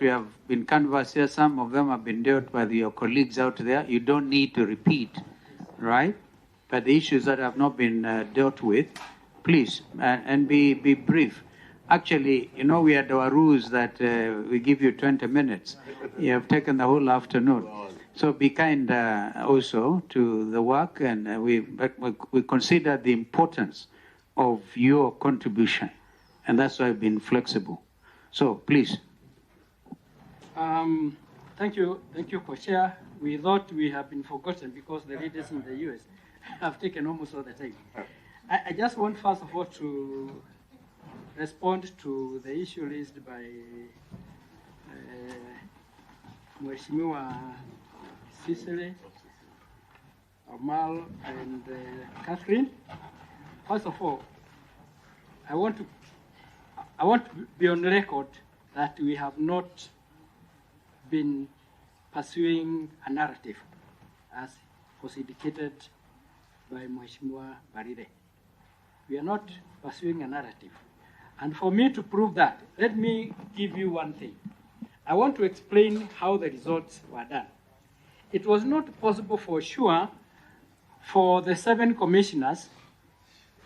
we have been canvassed here, some of them have been dealt by your colleagues out there. You don't need to repeat, right? But the issues that have not been dealt with, please, and be brief. Actually, you know, we had our rules that we give you 20 minutes. You have taken the whole afternoon. So be kind also to the work, and we consider the importance of your contribution, and that's why I've been flexible. So please. Thank you, Co-Chair. We thought we have been forgotten because the leaders in the US have taken almost all the time. I just want, first of all, to respond to the issue raised by Mheshimiwa Sisele, Amal, and Catherine. First of all, I want to be on record that we have not been pursuing a narrative as was indicated by Mheshimiwa Barire. We are not pursuing a narrative. And for me to prove that, let me give you one thing. I want to explain how the results were done. It was not possible for sure for the 7 commissioners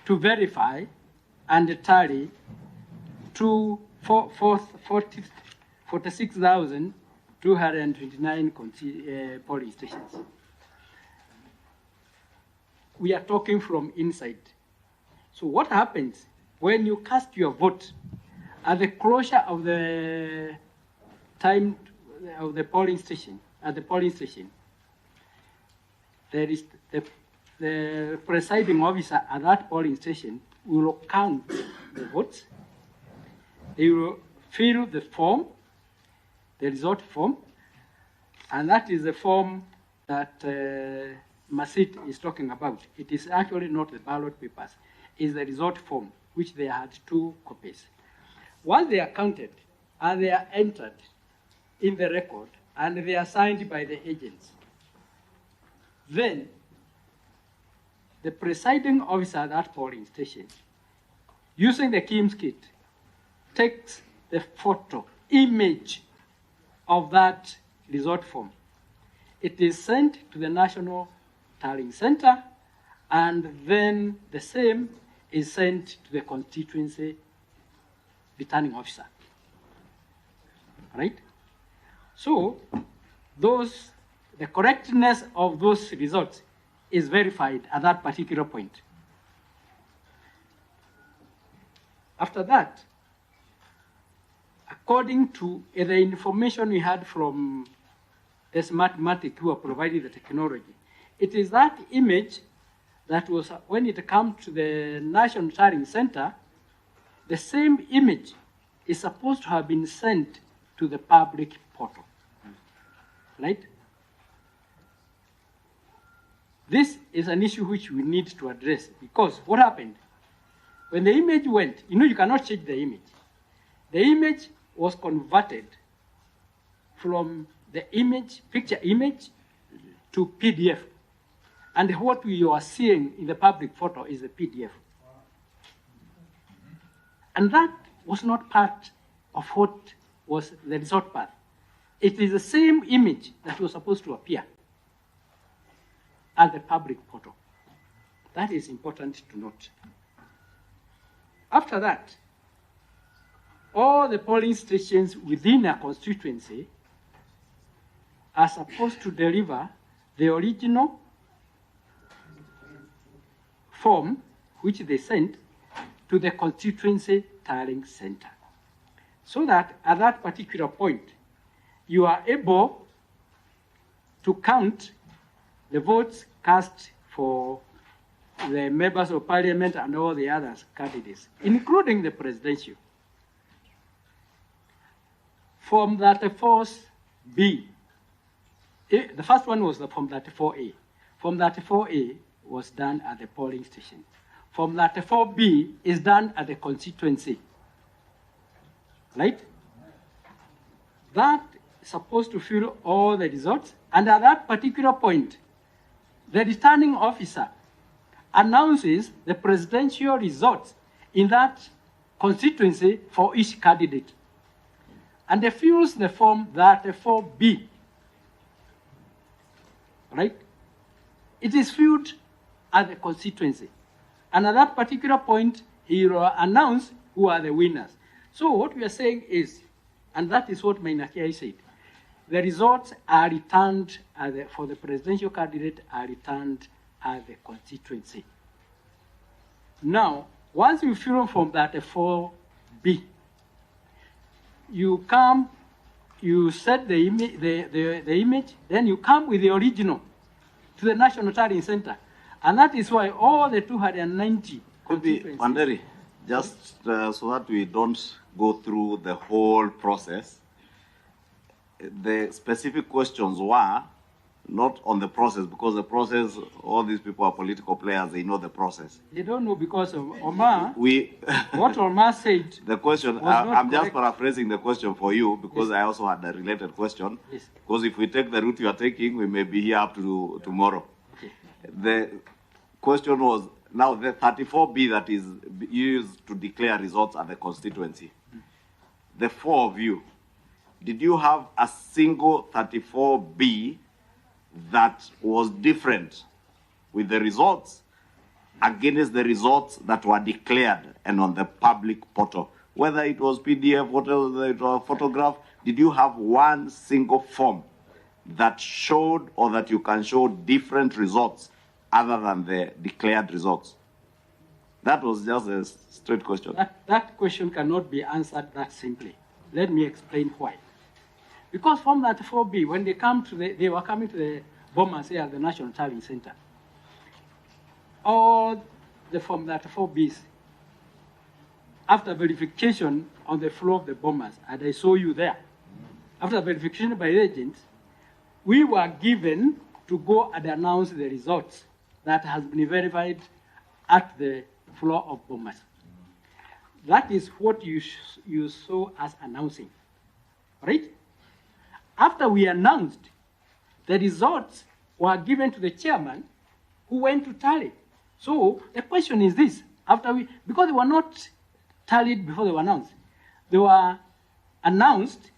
to verify and tally 46,229 polling stations. We are talking from inside. So what happens when you cast your vote at the closure of the time of the polling station, there is the presiding officer at that polling station will count the votes. They will fill the form, the result form, and that is the form that Masit is talking about. It is actually not the ballot papers. It's the result form, which they had 2 copies. Once they are counted and they are entered in the record and they are signed by the agents, then the presiding officer at that polling station, using the KIMS kit, takes the photo, image of that result form. It is sent to the National Tallying Center, and then the same is sent to the constituency returning officer. Right? So, the correctness of those results is verified at that particular point. After that, according to the information we had from the Smartmatic who are providing the technology, it is that image that was, when it comes to the National Tallying Center, the same image is supposed to have been sent to the public portal, right? This is an issue which we need to address, because what happened? When the image went, you cannot change the image. The image was converted from the image, picture image, to PDF. And what you are seeing in the public photo is the PDF. And that was not part of what was the result path. It is the same image that was supposed to appear at the public portal. That is important to note. After that, all the polling stations within a constituency are supposed to deliver the original form which they sent to the constituency tallying center, so that at that particular point, you are able to count the votes cast for the members of parliament and all the other candidates, including the presidential. Form 34B, the first one was the Form 34A. Form 34A was done at the polling station. Form 34B is done at the constituency, right? That is supposed to fill all the results, and at that particular point, the returning officer announces the presidential results in that constituency for each candidate. and they fills the form 34B. Right? It is filled at the constituency. And at that particular point, he will announce who are the winners. So what we are saying is, and that is what MATIANG'I said, the results are returned for the presidential candidate are returned at the constituency. Now, once you fill from that 4B, you come, you set the image, then you come with the original to the National Tallying Center. And that is why all the 290 could be, Wanderi, just so that we don't go through the whole process, the specific questions were not on the process, because the process, all these people are political players, they know the process. They don't know because of Omar. What Omar said. The question, I'm just paraphrasing the question for you, because yes. I also had a related question. Yes. Because if we take the route you are taking, we may be here up to tomorrow. Okay. The question was, now the 34B that is used to declare results at the constituency, the four of you, did you have a single 34B that was different with the results against the results that were declared and on the public portal? Whether it was PDF, whether it was photograph, did you have one single form that showed or that you can show different results other than the declared results? That was just a straight question. That question cannot be answered that simply. Let me explain why. Because from that 4B, when they were coming to the bombers here at the National Tallying Center, all the form that 4Bs, after verification on the floor of the bombers, and I saw you there, after verification by the agents, we were given to go and announce the results that has been verified at the floor of bombers. That is what you saw us announcing, right? After we announced, the results were given to the chairman who went to tally. So the question is this, because they were not tallied before they were announced, they were announced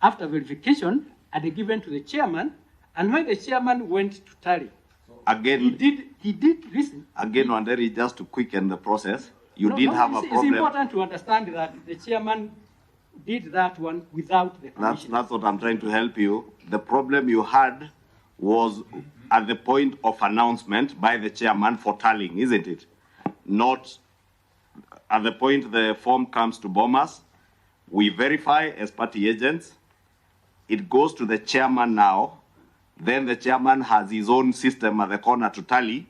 after verification and they given to the chairman, and when the chairman went to tally, again, he did listen. Again, Wanderi, just to quicken the process, you did have a problem. It's important to understand that the chairman did that one without the commission. That's what I'm trying to help you. The problem you had was at the point of announcement by the chairman for tallying, isn't it? Not at the point the form comes to bombers, we verify as party agents, it goes to the chairman now, then the chairman has his own system at the corner to tally.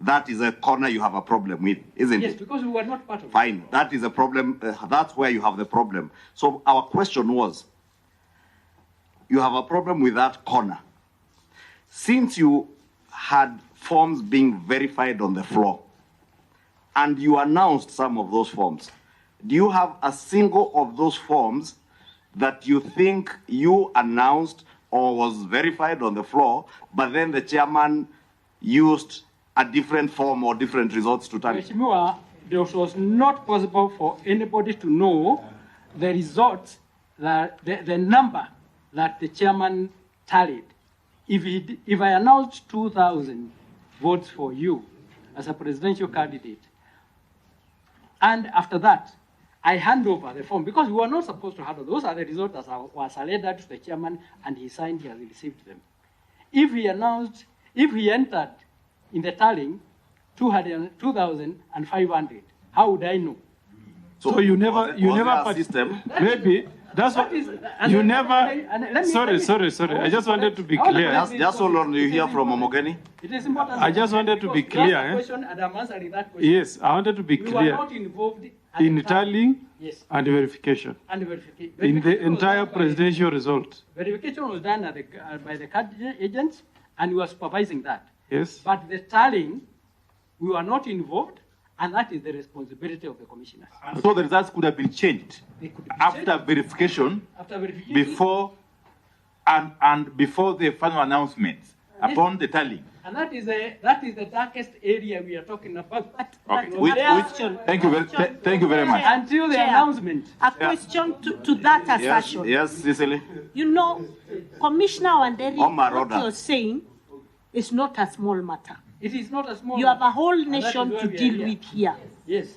That is a corner you have a problem with, isn't it? Yes, because we were not part of it. Fine, that is a problem. That's where you have the problem. So our question was, you have a problem with that corner. Since you had forms being verified on the floor, and you announced some of those forms, do you have a single of those forms that you think you announced or was verified on the floor, but then the chairman used a different form or different results to tally? Mheshimiwa, it was not possible for anybody to know the results, the number that the chairman tallied. If I announced 2,000 votes for you as a presidential candidate, and after that, I hand over the form, because we were not supposed to handle. Those are the results that were surrendered to the chairman, and he signed, he has received them. If he entered in the tallying 2,500, how would I know? So you never system. Maybe that's what you never. Sorry. I just wanted to be clear. Just so long you hear from Omogeni. It is important. I just wanted to be clear. Question and I'm answering that question. Yes, I wanted to be We clear were not involved in tallying yes. and verification. And verification. In the entire presidential result. Verification was done by the candidate agents, and we were supervising that. Yes. But the tallying, we were not involved, and that is the responsibility of the commissioners. So the results could have been changed after verification, After verification, before and before the final announcement. upon the tally. And that is the darkest area we are talking about. Okay. Thank you very much. Until the announcement. A question to that assertion. Yes, Cicely. You know, Commissioner Wanderi, Omar, what order. you're saying is not a small matter. It is not a small You have a matter. whole And that nation is why to we are deal here. with here. Yes.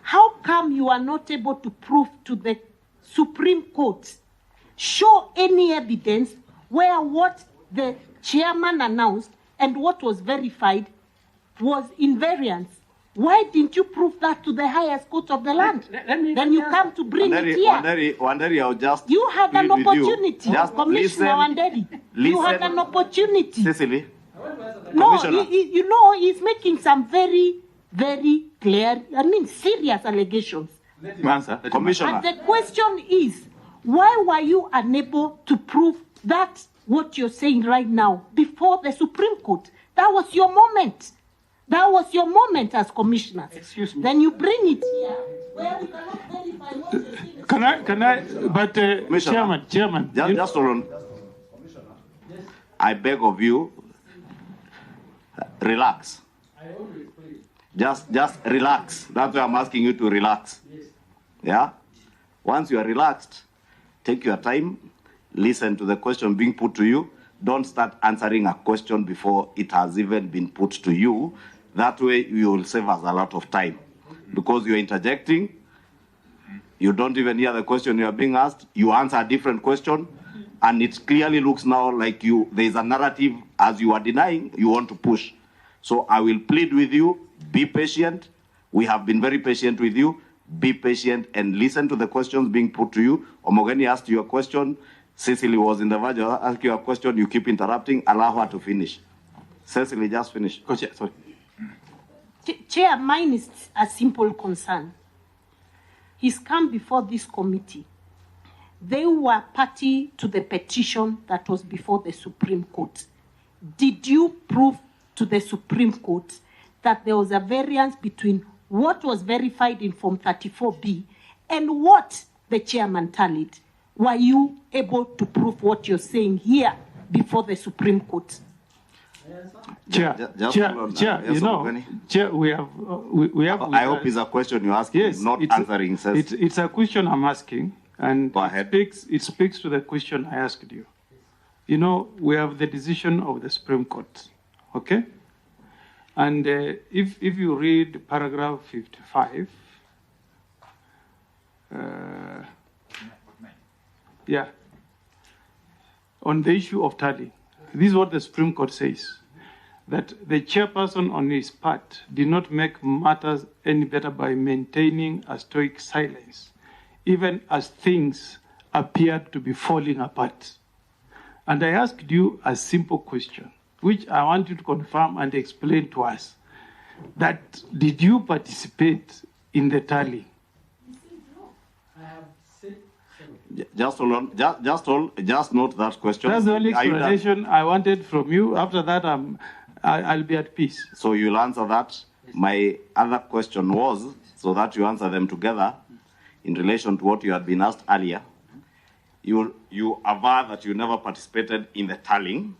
How come you are not able to prove to the Supreme Court, show any evidence where what the chairman announced and what was verified was in variance? Why didn't you prove that to the highest court of the land? Then you come to bring it here. Wanderi, I'll just You had an plead with you. opportunity, Just Commissioner Wanderi. You had an opportunity. Cicely. No, Commissioner. you know, he's making some very, very clear, serious allegations. Answer. Commissioner. And the question is, why were you unable to prove that what you're saying right now before the Supreme Court? That was your moment. That was your moment as commissioners. Excuse me. Then you bring it here, where you cannot verify what you're saying. Can I, but Chairman. Just hold on. I beg of you, relax. Just relax. That's why I'm asking you to relax. Yeah? Once you are relaxed, take your time, listen to the question being put to you. Don't start answering a question before it has even been put to you. That way you will save us a lot of time. Because you're interjecting, you don't even hear the question you are being asked, you answer a different question, and it clearly looks now like there's a narrative, as you are denying, you want to push. So I will plead with you, be patient. We have been very patient with you. Be patient and listen to the questions being put to you. Omogeni asked you a question. Cecily was in the verge of asking you a question. You keep interrupting. Allow her to finish. Cecily, just finish. Sorry. Chair, mine is a simple concern. He's come before this committee. They were party to the petition that was before the Supreme Court. Did you prove to the Supreme Court that there was a variance between what was verified in Form 34B and what the chairman tallied? Were you able to prove what you're saying here before the Supreme Court? Chair, we have. I hope it's a question you're asking, yes, not answering. It's a question I'm asking, and Go ahead. it speaks to the question I asked you. You know, we have the decision of the Supreme Court, okay? And if you read paragraph 55, on the issue of tally, this is what the Supreme Court says, that the chairperson on his part did not make matters any better by maintaining a stoic silence, even as things appeared to be falling apart. And I asked you a simple question, which I want you to confirm and explain to us, that did you participate in the tally? Just hold on. Just note that question. That's the only explanation I wanted from you. After that, I'll be at peace. So you'll answer that. My other question was, so that you answer them together, in relation to what you had been asked earlier. You aver that you never participated in the tallying.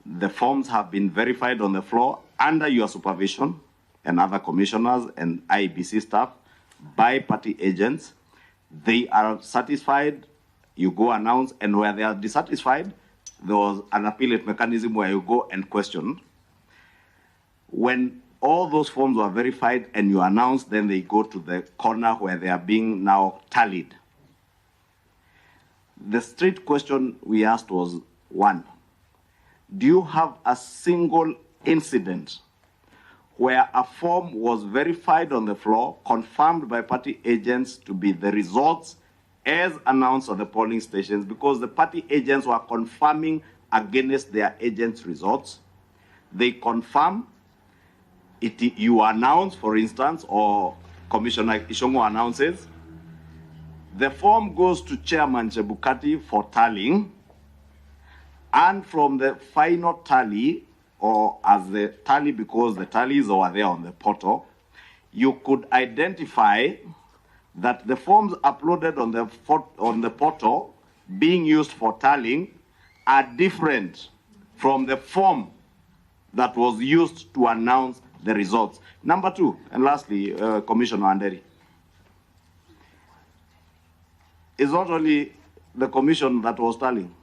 The forms have been verified on the floor under your supervision and other commissioners and IEBC staff by party agents. They are satisfied, you go announce, and where they are dissatisfied, there was an appellate mechanism where you go and question. When all those forms were verified and you announce, then they go to the corner where they are being now tallied. The straight question we asked was, one, do you have a single incident where a form was verified on the floor, confirmed by party agents to be the results as announced at the polling stations, because the party agents were confirming against their agents' results? They confirm it, you announce, for instance, or Commissioner Ishongo announces, the form goes to Chairman Chebukati for tallying, and from the final tally, or as the tally, because the tallies are there on the portal, you could identify that the forms uploaded on the portal being used for tallying are different from the form that was used to announce the results. Number two, and lastly, Commissioner Wanderi, it's not only the commission that was tallying.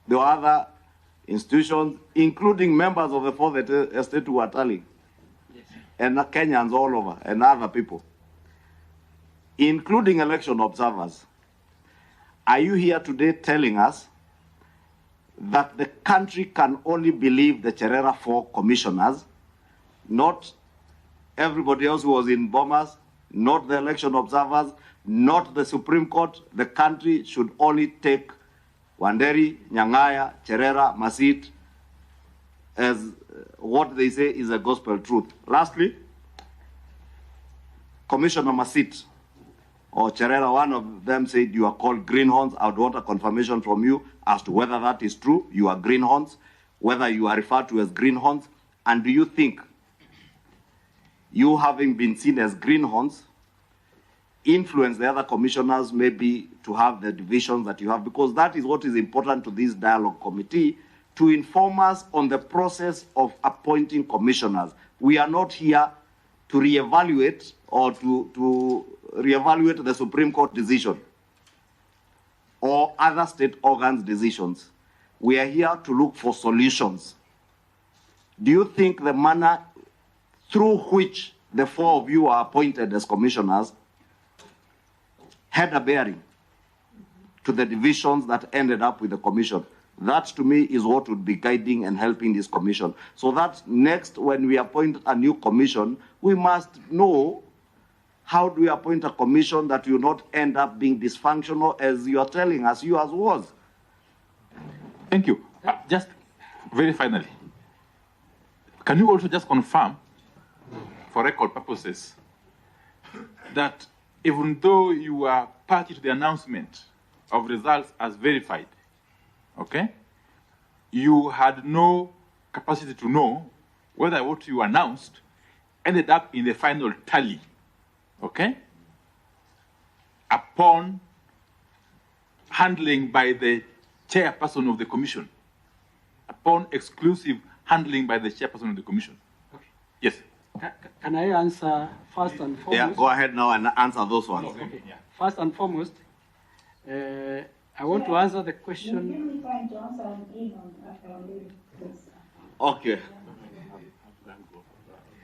There were other institutions, including members of the Fourth Estate who were tallying, yes, and Kenyans all over, and other people, including election observers. Are you here today telling us that the country can only believe the Cherera 4 commissioners, not everybody else who was in Bomas, not the election observers, not the Supreme Court? The country should only take Wanderi, Nyangaya, Cherera, Masit as what they say is a gospel truth. Lastly, Commissioner Masit or Cherera, one of them said you are called greenhorns. I would want a confirmation from you as to whether that is true. You are greenhorns, whether you are referred to as greenhorns, and do you think you, having been seen as greenhorns, influence the other commissioners maybe to have the divisions that you have? Because that is what is important to this dialogue committee, to inform us on the process of appointing commissioners. We are not here to reevaluate or to reevaluate the Supreme Court decision or other state organs' decisions. We are here to look for solutions. Do you think the manner through which the four of you are appointed as commissioners had a bearing to the divisions that ended up with the commission? That, to me, is what would be guiding and helping this commission. So that next, when we appoint a new commission, we must know how do we appoint a commission that will not end up being dysfunctional, as you are telling us yours was. Thank you. Just very finally, can you also just confirm, for record purposes, that even though you are party to the announcement of results as verified, okay, you had no capacity to know whether what you announced ended up in the final tally, okay, upon handling by the chairperson of the commission, upon exclusive handling by the chairperson of the commission? Okay. Yes. Can I answer first and foremost? Yeah, go ahead now and answer those ones. Okay. Yeah. First and foremost, I want to answer the question. Okay.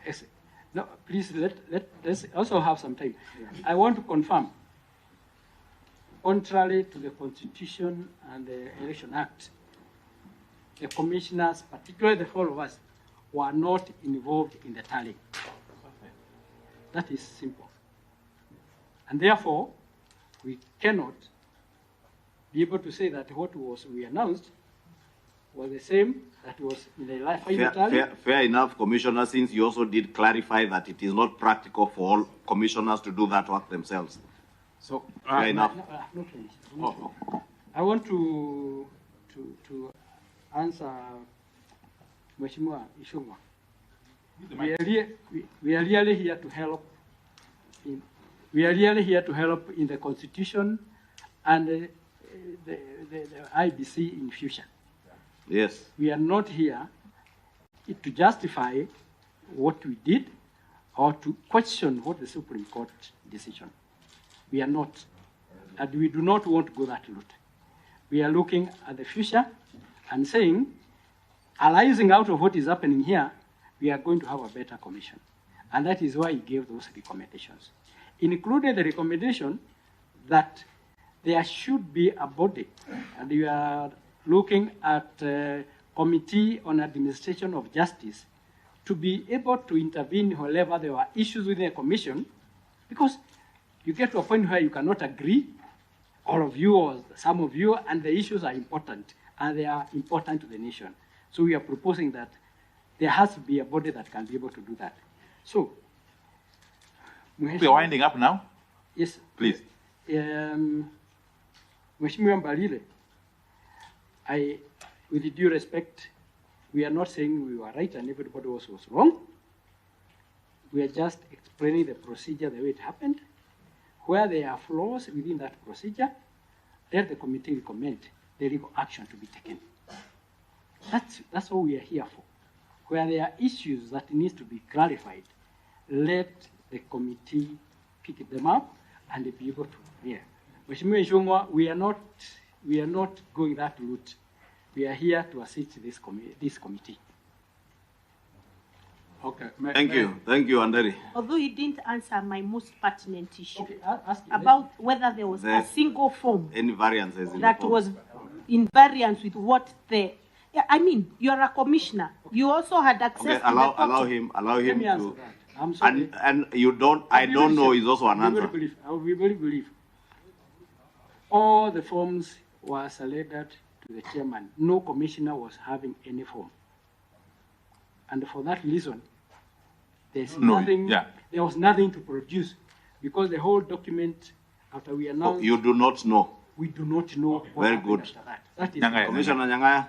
Yes. No, please, let's also have some time. I want to confirm, contrary to the Constitution and the Election Act, the commissioners, particularly the four of us, were not involved in the tally. That is simple. And therefore, we cannot be able to say that what we announced was the same that was in the final tally. Fair enough, Commissioner, since you also did clarify that it is not practical for all commissioners to do that work themselves. So, fair enough. Not finished. I want to answer Mheshimiwa Ishungwa. We are really here to help. We are really here to help in the Constitution and the IBC in future. Yes. We are not here to justify what we did or to question what the Supreme Court decision. We are not, and we do not want to go that route. We are looking at the future and saying, arising out of what is happening here, we are going to have a better commission. And that is why he gave those recommendations. Included the recommendation that there should be a body, and we are looking at a Committee on Administration of Justice to be able to intervene wherever there are issues within a commission, because you get to a point where you cannot agree, all of you or some of you, and the issues are important, and they are important to the nation. So we are proposing that there has to be a body that can be able to do that. So, we are winding up now. Yes. Please. Mheshimiwa Mbalile, with due respect, we are not saying we were right and everybody else was wrong. We are just explaining the procedure the way it happened. Where there are flaws within that procedure, let the committee recommend the legal action to be taken. That's what we are here for. Where there are issues that need to be clarified, let the committee pick them up and be able to hear. Mheshimiwa Nshungwa, we are not going that route. We are here to assist this committee. Okay. Thank you, Anderi. Although he didn't answer my most pertinent issue Okay, I'll ask you about whether there was a single form Any variances in that the form? was in variance with what the. Yeah, I mean, you're a commissioner. You also had access Okay, to allow the him Let me answer to. that. I'm sorry. And you don't. I don't know is also an answer. I will be very brief. All the forms were surrendered to the chairman. No commissioner was having any form. And for that reason, there was nothing to produce because the whole document, after we announced, You do not know. we do not know what Very happened good. after that. That is Nyangaya. Commissioner Nyangaya.